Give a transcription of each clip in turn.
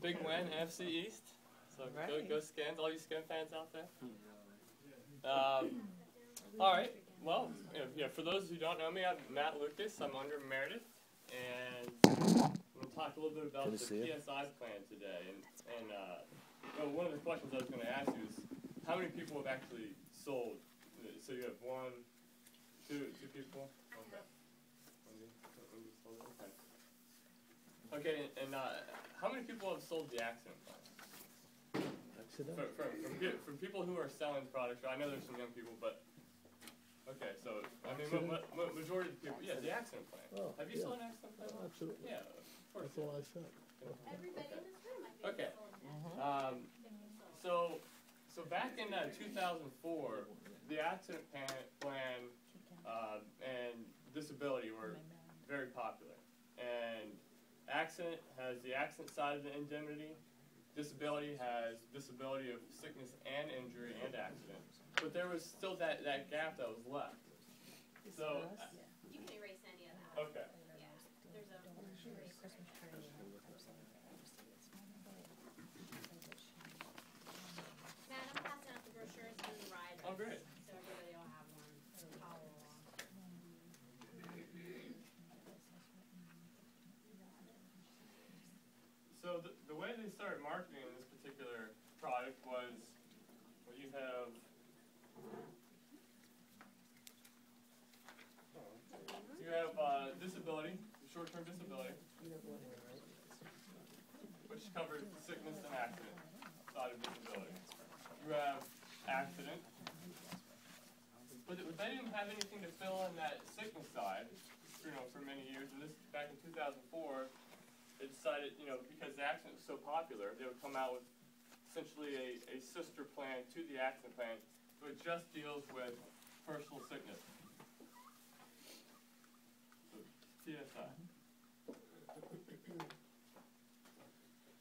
big win, NFC East. So go Skins, all you Skin fans out there. All right. Well, for those who don't know me, I'm Matt Lucas. I'm under Meredith, and I'm going to talk a little bit about the PSI plan today. And one of the questions I was going to ask you is, how many people have actually sold? So you have one, two people. Okay. Okay, and how many people have sold the accident plan? Accident? From people who are selling products. I know there's some young people, but okay. So I mean, majority of the people. Yeah, the accident plan. Oh, have you sold an accident plan? Oh, absolutely. Yeah, of course. That's all I said. Everybody in this room, I think. Okay. So back in 2004, the accident plan and disability were very popular. And accident has the accident side of the indemnity. Disability has disability of sickness and injury and accident. But there was still that gap that was left. So you can erase any of that. Okay. Yeah. There's a Christmas tree. Matt, I'm passing out the brochures and the riders. Oh, great. So everybody will have one to follow along. So the way they started marketing this particular product was, well, you have disability, short-term disability, which covers sickness and accident side of disability. You have accident, but they didn't have anything to fill in that sickness side, for many years. And this back in 2004. They decided, because the accident was so popular, they would come out with essentially a sister plan to the accident plan, so it just deals with personal sickness. So, PSI.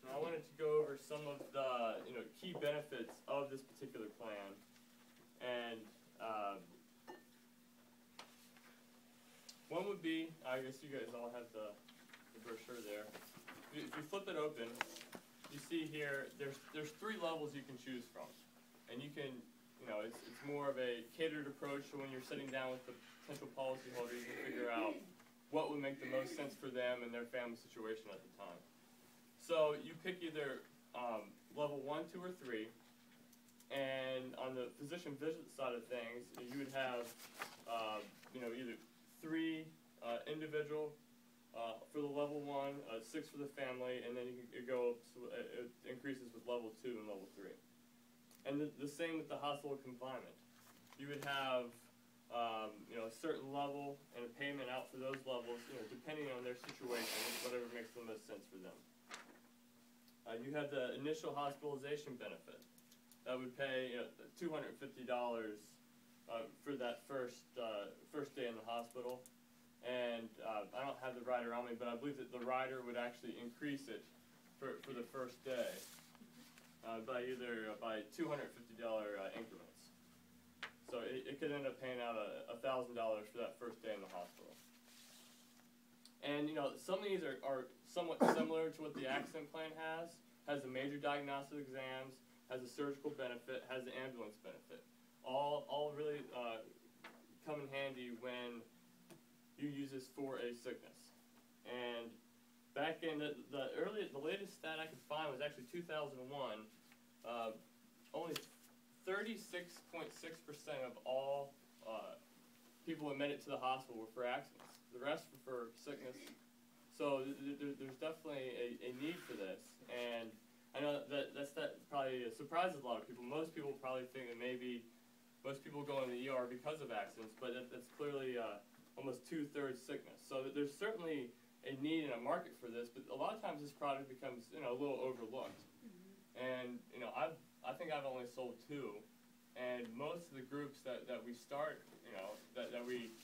Now, I wanted to go over some of the key benefits of this particular plan, and one would be, I guess you guys all have the brochure there. If you flip it open, you see here there's three levels you can choose from, and you can it's more of a catered approach. So when you're sitting down with the potential policyholder, you can figure out what would make the most sense for them and their family situation at the time. So you pick either level 1, 2, or 3, and on the physician visit side of things, you would have either 3 individual. For the level 1, 6 for the family, and then you can go up, so it increases with level 2 and level 3. And the same with the hospital confinement. You would have a certain level and a payment out for those levels, depending on their situation, whatever makes the most sense for them. You have the initial hospitalization benefit. That would pay $250 for that first day in the hospital. And I don't have the rider on me, but I believe that the rider would actually increase it for the first day by $250 increments. So it could end up paying out $1,000 for that first day in the hospital. And some of these are somewhat similar to what the accident plan has the major diagnostic exams, has a surgical benefit, has the ambulance benefit. All really come in handy when you use this for a sickness. And back in the latest stat I could find was actually 2001. Only 36.6% of all people admitted to the hospital were for accidents. The rest were for sickness. So there's definitely a need for this. And I know that probably surprises a lot of people. Most people probably think that maybe most people go in the ER because of accidents, but that's clearly almost 2/3 sickness. So there's certainly a need and a market for this, but a lot of times this product becomes a little overlooked. And I think I've only sold 2, and most of the groups that we start, that we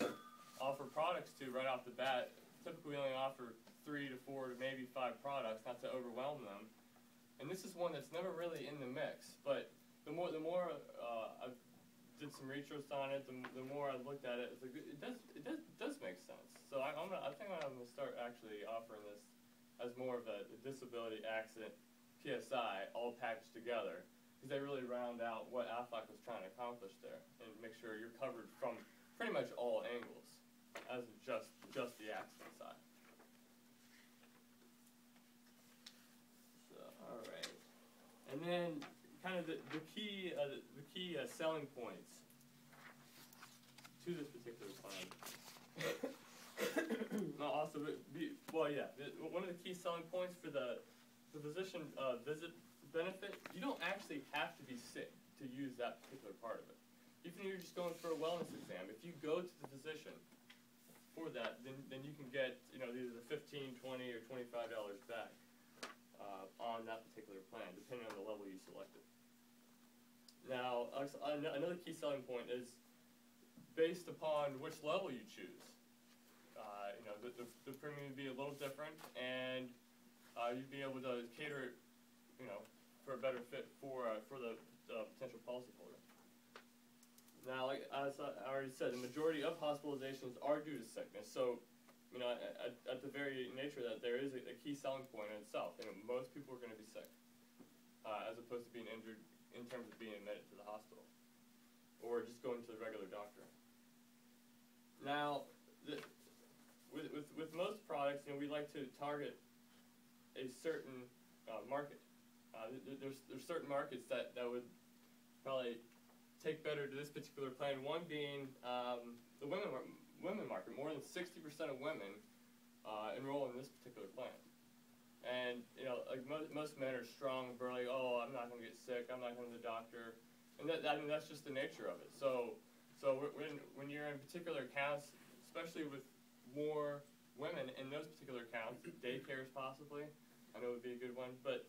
offer products to right off the bat, typically we only offer 3 to 4 to maybe 5 products, not to overwhelm them. And this is one that's never really in the mix, but the more I've did some research on it, the more I looked at it, it does make sense. So I think I'm gonna start actually offering this as more of a disability accident PSI all packaged together, because they really round out what Aflac was trying to accomplish there and make sure you're covered from pretty much all angles, as of just the accident side. So, all right, and then kind of the key selling points to this particular plan. Also, one of the key selling points for the physician visit benefit, you don't actually have to be sick to use that particular part of it. Even if you're just going for a wellness exam, if you go to the physician for that, then you can get, either the $15, $20, or $25 back on that particular plan, depending on the level you selected. Now, another key selling point is based upon which level you choose. The premium would be a little different, and you'd be able to cater, for a better fit for the potential policyholder. Now, as I already said, the majority of hospitalizations are due to sickness. So, at the very nature of that, there is a key selling point in itself. Most people are going to be sick, as opposed to being injured in terms of being admitted to the hospital or just going to the regular doctor. Now, with most products, we like to target a certain market. There's certain markets that would probably take better to this particular plan. One being the women market. More than 60% of women enroll in this particular plan. And most men are strong, burly. Oh, I'm not going to get sick. I'm not going to the doctor. And that's just the nature of it. So when you're in particular accounts, especially with more women in those particular accounts, daycares possibly, I know would be a good one, but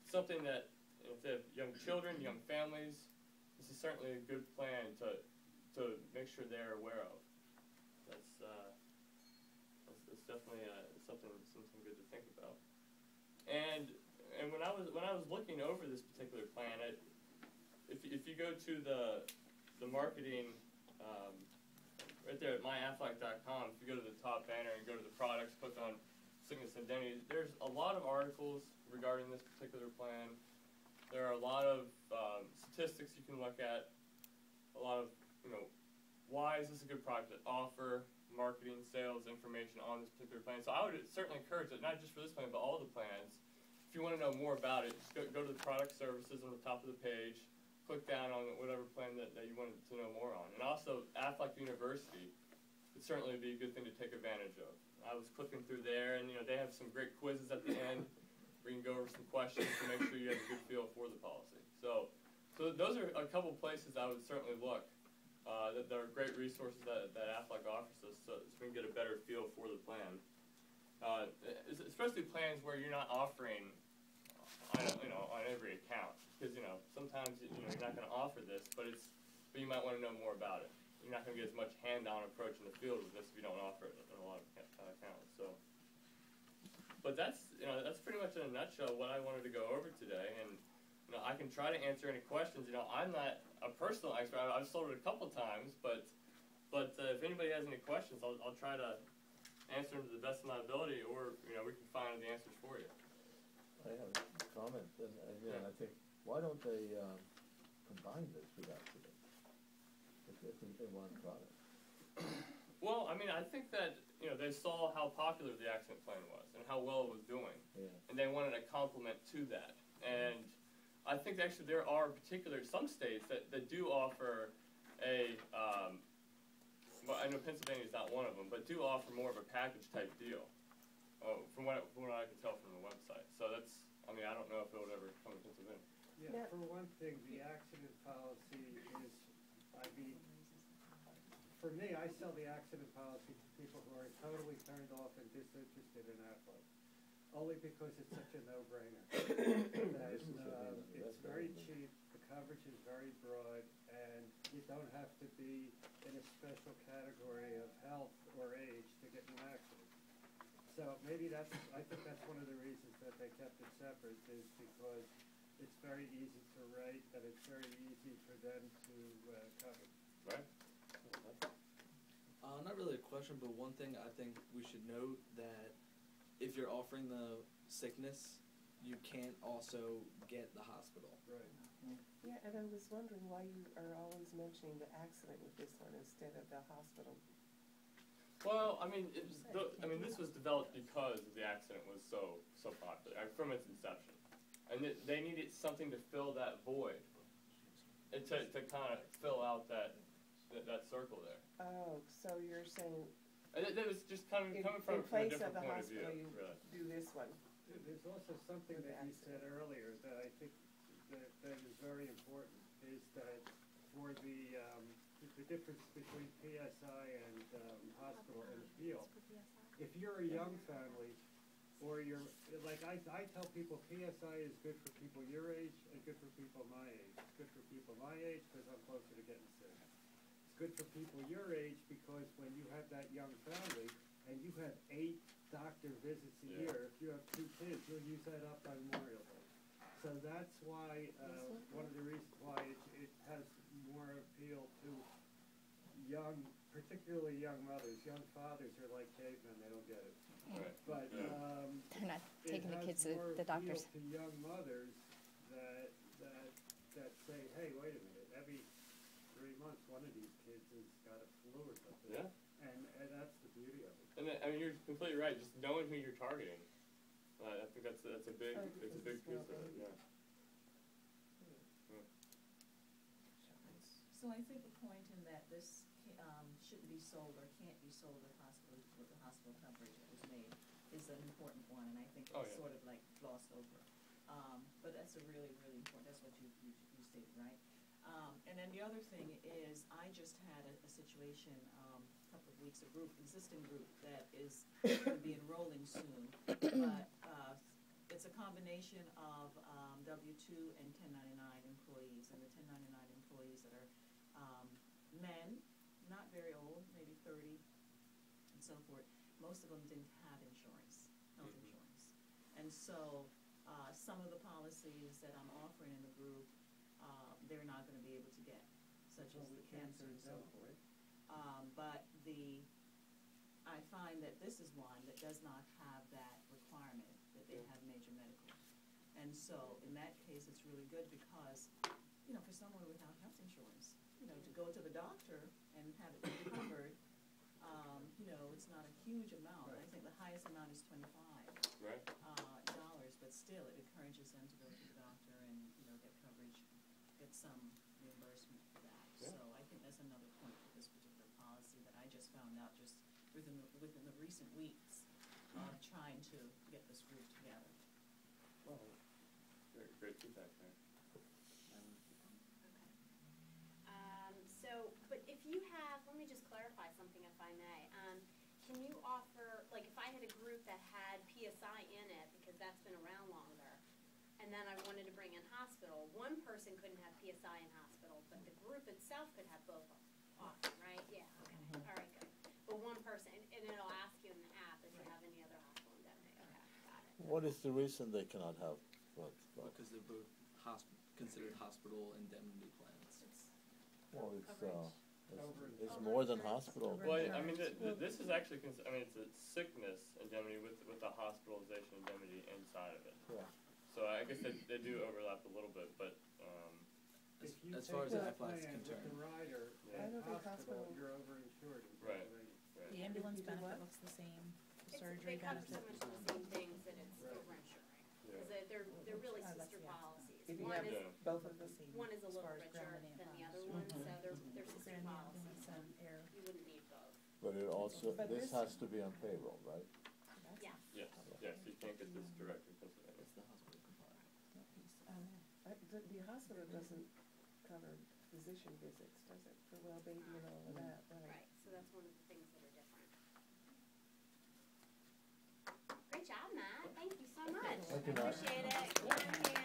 something that if they have young children, young families, this is certainly a good plan to make sure they're aware of. That's definitely something good to think about. And when I was looking over this particular plan, if you go to the marketing right there at myaflac.com, if you go to the top banner and go to the products, click on sickness and indemnity, there's a lot of articles regarding this particular plan. There are a lot of statistics you can look at, a lot of, why is this a good product to offer, marketing, sales, information on this particular plan. So I would certainly encourage it, not just for this plan, but all the plans. If you want to know more about it, just go to the product services on the top of the page, click down on whatever plan that you wanted to know more on. And also, Aflac University would certainly be a good thing to take advantage of. I was clicking through there, and they have some great quizzes at the end where you can go over some questions to make sure you have a good feel for the policy. So those are a couple places I would certainly look. That there are great resources that Aflac offers us, so we can get a better feel for the plan. Especially plans where you're not offering on every account, because sometimes you're not going to offer this, but you might want to know more about it. You're not going to get as much hand-on approach in the field with this if you don't offer it in a lot of accounts. So, but that's pretty much in a nutshell what I wanted to go over today, and I can try to answer any questions. I'm not a personal expert. I've sold it a couple times, but if anybody has any questions, I'll try to answer them to the best of my ability, or we can find the answers for you. I have a comment, and I think, why don't they combine this with accident if they want product? Well, I think that they saw how popular the accident plan was and how well it was doing, and they wanted a complement to that. And I think actually there are some states that do offer a well, I know Pennsylvania is not one of them, but do offer more of a package type deal. From what I can tell from the website. So that's, I don't know if it would ever come to Pennsylvania. Yeah, for one thing, the accident policy is, for me, I sell the accident policy to people who are totally turned off and disinterested in Aflac, only because it's such a no-brainer. It's very cheap, the coverage is very broad, and you don't have to be in a special category of health or age to get in an accident. So maybe I think that's one of the reasons that they kept it separate, is because it's very easy to write and it's very easy for them to cover. Right? Not really a question, but one thing I think we should note that if you're offering the sickness, you can't also get the hospital. Right. Yeah, and I was wondering why you are always mentioning the accident with this one instead of the hospital. Well, I mean, this was developed because the accident was so popular from its inception, and they needed something to fill that void, and to kind of fill out that circle there. Oh, so you're saying And that was just coming in from a place different of the point of view, hospital, you really. do this one? There's also something With the that you said earlier that I think that is very important, is that for the difference between PSI and hospital and appeal, if you're a young family, or you're, like I tell people PSI is good for people your age and good for people my age. It's good for people my age because I'm closer to getting sick. It's good for people your age because when you have that young family and you have 8 doctor visits a year, if you have 2 kids, you'll use that up by Memorial Day. So that's why, one of the reasons why it has more appeal to young, particularly young mothers. Young fathers are like cavemen, they don't get it. Right. But They're not taking the kids it to has the more doctors. appeal to young mothers that say, hey, wait a minute, every 3 months one of these kids has got a flu or something. Yeah. And that's the beauty of it. And I mean, you're completely right. Just knowing who you're targeting, I think that's a big piece of it. Yeah. So I think the point in that this shouldn't be sold or can't be sold with the hospital coverage that was made is an important one, and I think it's sort of like glossed over. But that's a really, really important, that's what you stated, right? And then the other thing is, I just had a situation a couple of weeks, existing group that is going to be enrolling soon, but it's a combination of W-2 and 1099 employees, and the 1099 employees that are men, not very old, maybe 30 and so forth. Most of them didn't have insurance, health insurance. And so some of the policies that I'm offering in the group, they're not going to be able to get, such as the cancer and so forth. But I find that this is one that does not have that requirement, that they have major medical. And so in that case, it's really good because, for someone without health insurance, to go to the doctor and have it covered, it's not a huge amount. Right. I think the highest amount is $25. Right. Dollars, but still it encourages them to go to the doctor and, get coverage, get some reimbursement for that. Yeah. So I think that's another point with this particular policy that I just found out just within the recent weeks of trying to get this group together. Well, Great feedback there. But if you have, let me just clarify something if I may. Can you offer, like if I had a group that had PSI in it, because that's been around longer, and then I wanted to bring in hospital, one person couldn't have PSI in hospital, but the group itself could have both offered, right? Yeah, okay, all right, good. But one person, and it'll ask you in the app if you have any other hospital indemnity, okay, got it. What is the reason they cannot have both? Because they're both considered hospital indemnity plans. Well, it's Over more than hospital. Well, I mean, this is actually, it's a sickness indemnity with the hospitalization indemnity inside of it. Yeah. So I guess they do overlap a little bit, but, if you as far as take the that Aflac's plan with concerned. the rider I and don't think hospital, hospital- you're overinsured in Right. Pennsylvania. The ambulance You do what? benefit looks the same, the They surgery cover so benefit. much of the same things that it's Right. overinsuring, Yeah. because they're really Oh, that's sister the accident. policies. If you One have is, Yeah. both of them. Same one is a as little far as richer ground and than the house. other one, so they're Is there sister any policies. ambulance air? You wouldn't need both. But it also, But this this- has to be on payroll, right? Yeah. yes, you can't get this direct in Pennsylvania. It's the hospital compliant. That piece. The hospital doesn't cover physician visits, does it, for well baby and all of that, right? Right, so that's one of the things that are different. Great job, Matt, thank you so much. Thank you, Matt. Appreciate it. Thank you.